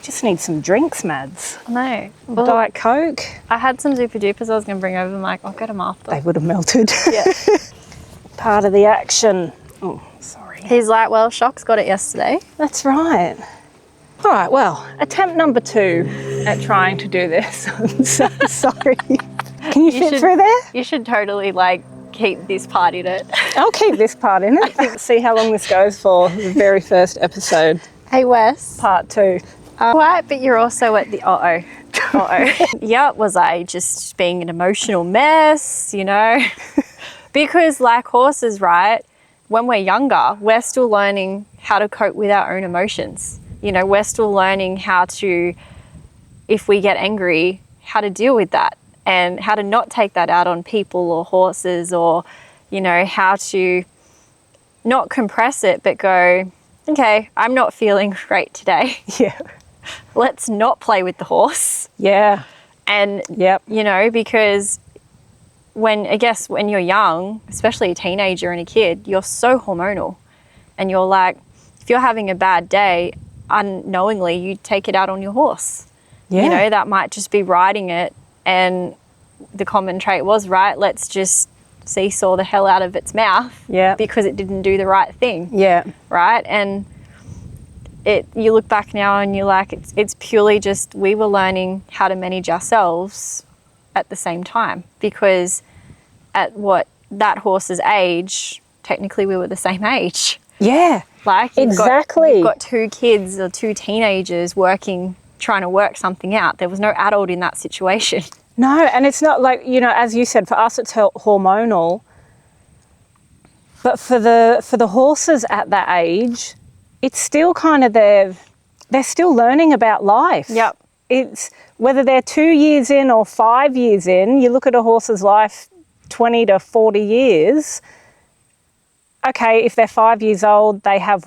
Just need some drinks, Mads. I know. Diet Coke. I had some Super Dupers I was going to bring over. I'm like, I'll get them after. They would have melted. Yeah. Part of the action. Oh, sorry. He's like, well, Shock's got it yesterday. That's right. All right, well, attempt number 2 at trying to do this. I'm so sorry. Can you fit through there? You should totally, like, keep this part in it. I'll keep this part in it. See how long this goes for, the very first episode. Hey, Wes. Part 2. Right, but you're also at the Yeah, was I just being an emotional mess, you know? Because like horses, right, when we're younger, we're still learning how to cope with our own emotions. You know, we're still learning how to, if we get angry, how to deal with that and how to not take that out on people or horses, or, you know, how to not compress it, but go, okay, I'm not feeling great today. Yeah. Let's not play with the horse. Yeah. And, you know, because when you're young, especially a teenager and a kid, you're so hormonal. And you're like, if you're having a bad day, unknowingly, you take it out on your horse. Yeah. You know, that might just be riding it. And the common trait was, right, let's just seesaw the hell out of its mouth. Yeah. Because it didn't do the right thing. Yeah. Right? And you look back now and you're like, it's purely just we were learning how to manage ourselves at the same time, because at that horse's age, technically we were the same age. Yeah. Like you've got 2 kids or 2 teenagers trying to work something out. There was no adult in that situation. No, and it's not like, you know, as you said, for us it's hormonal, but for the horses at that age, it's still kind of they're still learning about life. Yep. It's whether they're 2 years in or 5 years in, you look at a horse's life 20 to 40 years. Okay, if they're 5 years old, they have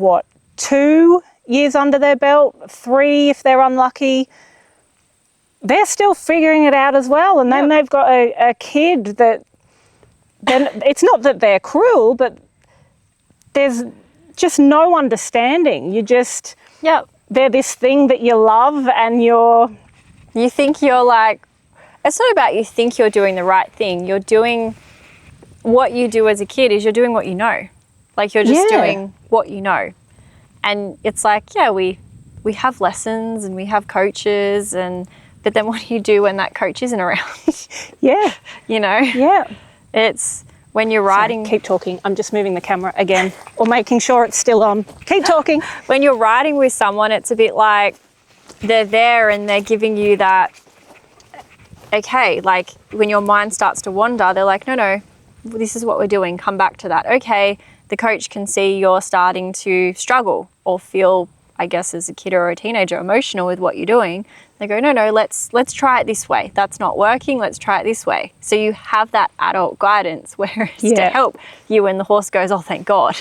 2 years under their belt, 3 if they're unlucky. They're still figuring it out as well. And then they've got a kid that, then it's not that they're cruel, but there's just no understanding. You just, they're this thing that you love, and you think you're like, it's not about you think you're doing the right thing. You're doing what you do as a kid is you're doing what you know. Like you're just doing what you know. And it's like, we have lessons and we have coaches, but then what do you do when that coach isn't around? Yeah. You know? Yeah. It's when you're riding. Sorry, keep talking. I'm just moving the camera again, or making sure it's still on. Keep talking. When you're riding with someone, it's a bit like they're there and they're giving you that, okay, like when your mind starts to wander, they're like, no, this is what we're doing. Come back to that. Okay, the coach can see you're starting to struggle or feel, I guess, as a kid or a teenager, emotional with what you're doing. They go, no, let's try it this way. That's not working. Let's try it this way. So you have that adult guidance where it's to help you when the horse goes, oh, thank God.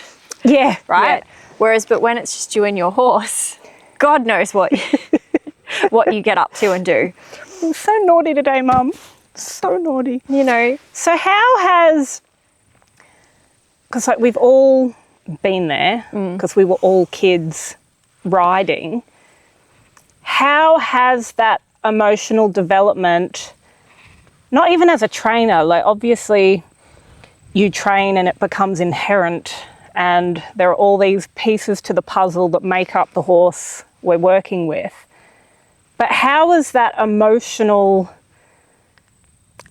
Yeah. Right? Yeah. Whereas, but when it's just you and your horse, God knows what you get up to and do. I'm so naughty today, Mum. So naughty. You know. So how has, because like we've all been there, because we were all kids riding, how has that emotional development, not even as a trainer, like obviously you train and it becomes inherent and there are all these pieces to the puzzle that make up the horse we're working with. But how has that emotional,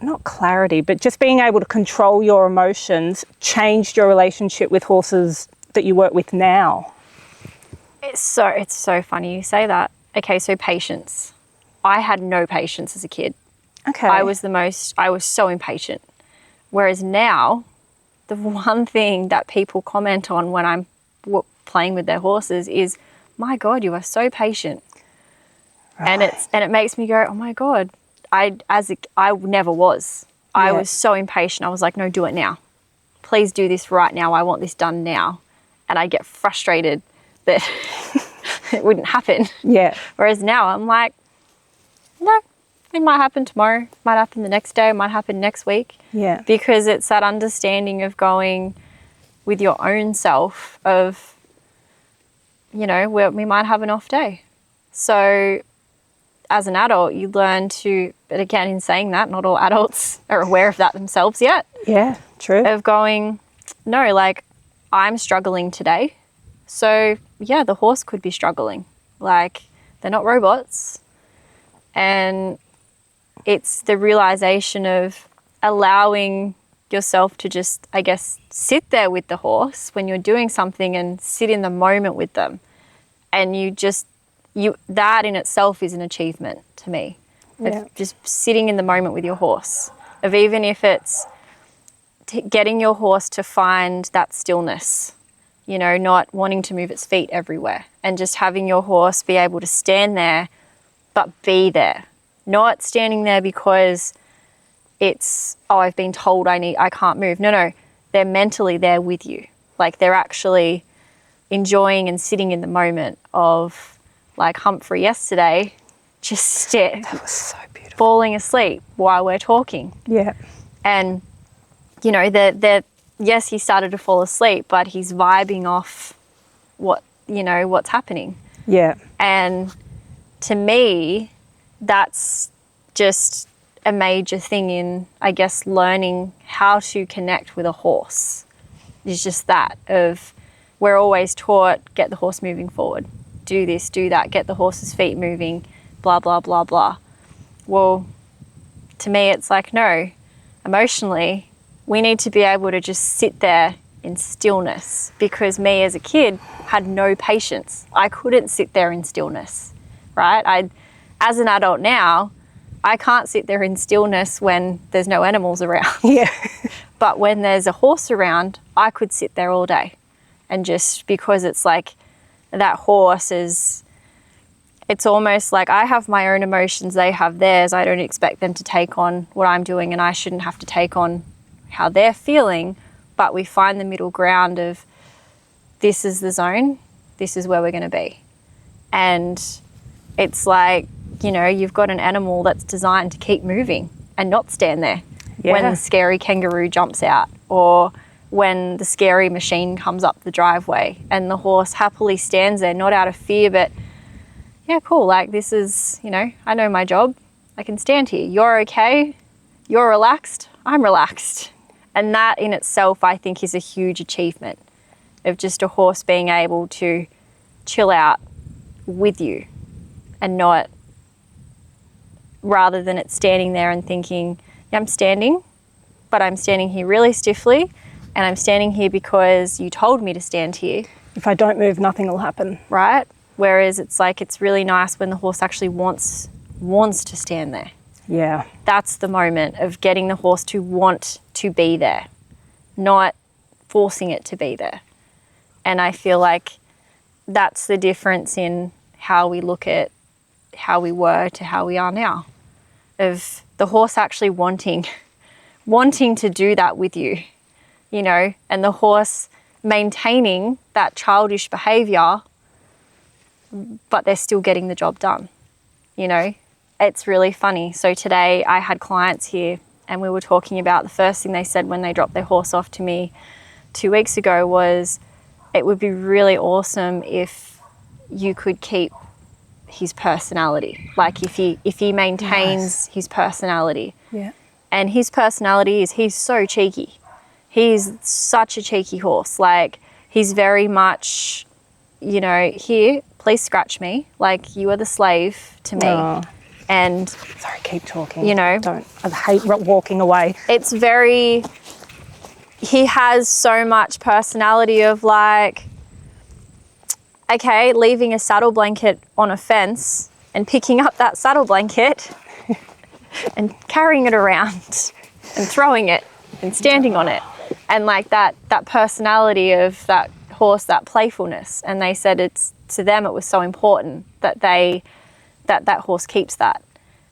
not clarity, but just being able to control your emotions changed your relationship with horses that you work with now? It's so funny you say that. Okay, so patience. I had no patience as a kid. Okay. I was so impatient. Whereas now, the one thing that people comment on when I'm playing with their horses is, my God, you are so patient. Right. And it makes me go, oh my God, I never was. I was so impatient. I was like, no, do it now. Please do this right now. I want this done now. And I get frustrated that it wouldn't happen. Yeah. Whereas now I'm like, no, it might happen tomorrow, might happen the next day, it might happen next week. Yeah. Because it's that understanding of going with your own self of, you know, we might have an off day. So as an adult, you learn to, but again, in saying that, not all adults are aware of that themselves yet. Yeah, true. Of going, no, like, I'm struggling today. So, yeah, the horse could be struggling. Like, they're not robots. And it's the realization of allowing yourself to just, I guess, sit there with the horse when you're doing something and sit in the moment with them. And that in itself is an achievement to me. Yeah. Of just sitting in the moment with your horse. Of even if it's getting your horse to find that stillness, you know, not wanting to move its feet everywhere, and just having your horse be able to stand there, but be there. Not standing there because it's, oh, I've been told I can't move. No, they're mentally there with you. Like, they're actually enjoying and sitting in the moment of, like Humphrey yesterday, just That was so beautiful. falling asleep while we're talking. Yeah. And, you know, yes, he started to fall asleep, but he's vibing off what's happening. Yeah. And to me, that's just a major thing in, I guess, learning how to connect with a horse. It's just that of, we're always taught, get the horse moving forward, do this, do that, get the horse's feet moving, blah, blah, blah, blah. Well, to me, it's like, no, emotionally, we need to be able to just sit there in stillness, because me as a kid had no patience. I couldn't sit there in stillness, right? As an adult now, I can't sit there in stillness when there's no animals around. Yeah. But when there's a horse around, I could sit there all day. And just because it's like that horse is, it's almost like I have my own emotions, they have theirs. I don't expect them to take on what I'm doing, and I shouldn't have to take on how they're feeling. But we find the middle ground of, this is the zone, this is where we're going to be. And it's like, you know, you've got an animal that's designed to keep moving and not stand there when the scary kangaroo jumps out, or when the scary machine comes up the driveway, and the horse happily stands there, not out of fear, but yeah, cool, like, this is, you know, I know my job, I can stand here. You're okay, you're relaxed, I'm relaxed. And that in itself, I think, is a huge achievement of just a horse being able to chill out with you, and not, rather than it standing there and thinking, yeah, I'm standing, but I'm standing here really stiffly, and I'm standing here because you told me to stand here. If I don't move, nothing will happen. Right? Whereas it's like, it's really nice when the horse actually wants to stand there. Yeah. That's the moment of getting the horse to want to be there, not forcing it to be there. And I feel like that's the difference in how we look at how we were to how we are now. Of the horse actually wanting to do that with you, you know, and the horse maintaining that childish behavior, but they're still getting the job done, you know. It's really funny. So today I had clients here, and we were talking about, the first thing they said when they dropped their horse off to me 2 weeks ago was, it would be really awesome if you could keep his personality. Like, if he maintains his personality. Yeah. And his personality is, he's so cheeky. He's such a cheeky horse. Like, he's very much, you know, here, please scratch me. Like, you are the slave to me. Oh. And Sorry, keep talking. You know. I hate walking away. it's very, he has so much personality of, like, okay, leaving a saddle blanket on a fence and picking up that saddle blanket and carrying it around and throwing it and standing on it. And like that personality of that horse, that playfulness. And they said to them it was so important that that horse keeps that.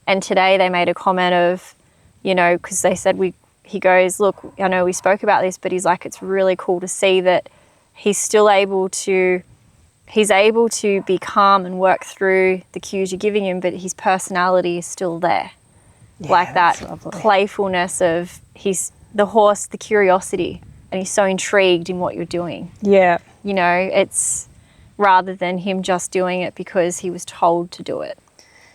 And today they made a comment of, you know, because they said he goes, look, I know we spoke about this, but he's like, it's really cool to see that he's able to be calm and work through the cues you're giving him, but his personality is still there. Yeah, like that lovely. Playfulness of the horse, the curiosity, and he's so intrigued in what you're doing. Yeah. You know, it's rather than him just doing it because he was told to do it.